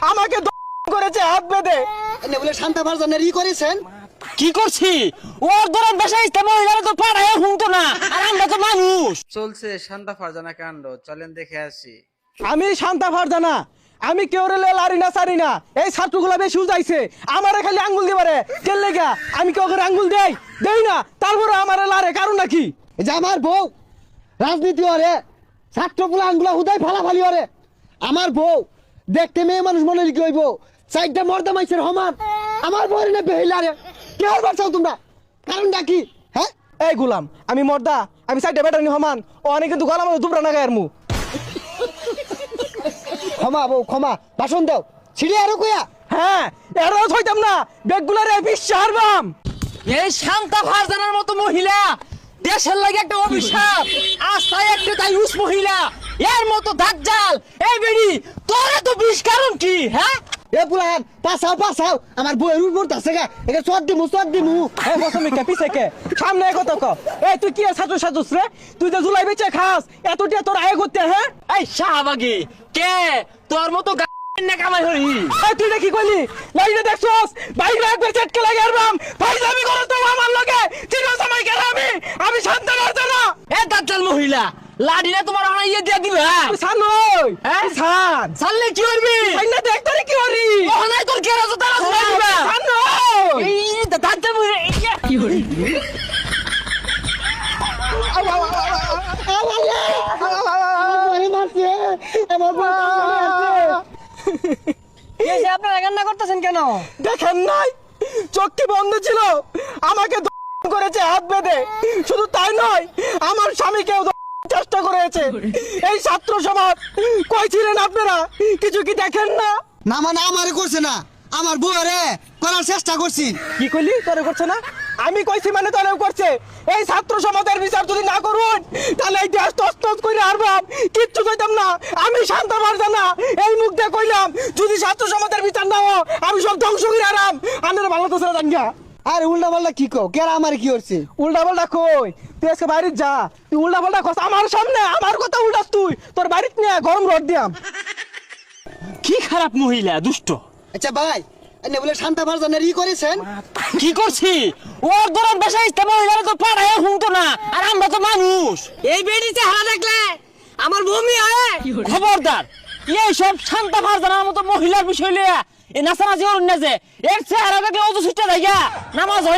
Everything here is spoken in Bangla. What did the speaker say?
আমাকে করেছে হাত বেঁধে বলে শান্তা ফারজানের ই করেছেন। কি করছি ওর দরদ বেসাইতে মহিলারা তো পাড়ায় হুমতো না আর আমরা তো মানুষ। চলছে শান্তা ফারজানা কাণ্ড, চলেন দেখে আসি। আমি শান্তা ফারজানা, আমি কেউ রেলে লারি না সারি না। এই ছাত্রগুলা বেশি উজাইছে আমারে খালি আঙ্গুল দিবারে কেন লেগা আমি কেউ করে আঙ্গুল দেই না তারপরে আমারে লারে কারণ নাকি যে আমার বউ রাজনীতি ওরে ছাত্র পুলানগুলা হুদাই ফালাফালি ওরে। আমার বউ দেখতে মেয়ে মানুষ মনে কি হইব চারটা মর্দা মাইছের হমান আমার বউরে না বেহিলা রে কে আর বাঁচাও তোমরা কারণটা কি? হ্যাঁ এই গুলাম আমি মর্দা আমি সাইডে বেটানি হমান ও অনেক কিন্তু গলা মতো দুবরা না গায়ের মু। ক্ষমা বউ ক্ষমা ভাষণ দাও ছিড়ি আরো কইয়া। হ্যাঁ এরও হইতাম না বেগগুলারে বিশ্বাসবাম। এই শান্তা ফারজানার মতো মহিলা দেশের লাগে একটা অভিশাপ, আস্তায় একটা দায়ুস মহিলা এর মতো দাজ্জাল। এই বেড়ি তোরে তো বিষ কারণ কি? হ্যাঁ এ পুলান পাছাও আমার বউয়ের উপর আছে গা একে চট দিমু এই বসমিকা পিছে কে সামনে কত ক। এই তুই কি ছাত্র সাজুস রে? তুই যে জুলাই বেচে খাস এতটা তোর আয় করতে। হ্যাঁ এই শাহবাগী কে তোর মতো না কামাই হই। এই তুই কি কইলি লাইনে দেখছস বাইরে একবার চটকে লাগে আরবাম ভাই আমি করো তো আমার লগে চিরো সময় গেল আমি শান্ত করতে না। এ দাজ্জাল মহিলা লাডিনা তোমার আনা ইয়ে দিয়া দিবা সান ওই হ্যাঁ সান সানলে কি করবি সাইনা দেখ তোরে কি হরি ওখানে তোর কেরা তো তারা শুনাই দিবা সান ওই এই দাজ্জাল মহিলা কি হরি আপনারা কান্না করতেছেন কেন? দেখেন নাই চোখটি বন্ধ ছিল আমাকে করেছে হাত বেঁধে। শুধু তাই নয় আমার স্বামীকেও চেষ্টা করেছে। এই ছাত্র সমাজ কই ছিলেন আপনারা? কিছু কি দেখেন না? না মানে আমারে করছে না আমার বউরে করার চেষ্টা করছি। কি কইলি তোরে করছে না? আমি কইছি মানে তোরেও করছে। এই ছাত্র সমাজের বিচার যদি না করুন তাহলে এই দেশ তছনছ করে হারবাম কিচ্ছু কইতাম না। আমি শান্তা ফারজানা এই মুখ দিয়ে কইলাম যদি ছাত্র সমাজের বিচার না হয় আমি সব ধ্বংস করে হারাম। আপনারা ভালো তো জানগা। আরে উল্টা পাল্টা কি কও কেরা আমারে কি করছে? উল্টা পাল্টা কই তুই আজকে বাইরে যা। তুই উল্টা পাল্টা কস আমার সামনে আমার কথা উল্টাস তুই তোর বাড়িতে নিয়ে গরম রড দিয়াম। কি খারাপ মহিলা দুষ্ট। আচ্ছা ভাই এনে বলে শান্তা ফারজানের ই করেছেন। কি করছি ওর দরদ বেসাইতে মহিলারা তো পাড়ায় হুমতো না আর আমরা তো মানুষ। এই বেডিতে হারা দেখলে আমার বমি হয়। খবরদার এই সব শান্তা ফারজানার মতো মহিলার বিষয় লইয়া এই নাচানাচি করুন না যে এর চেহারা দেখলে অত ছুটে যায় নামাজ হয় না।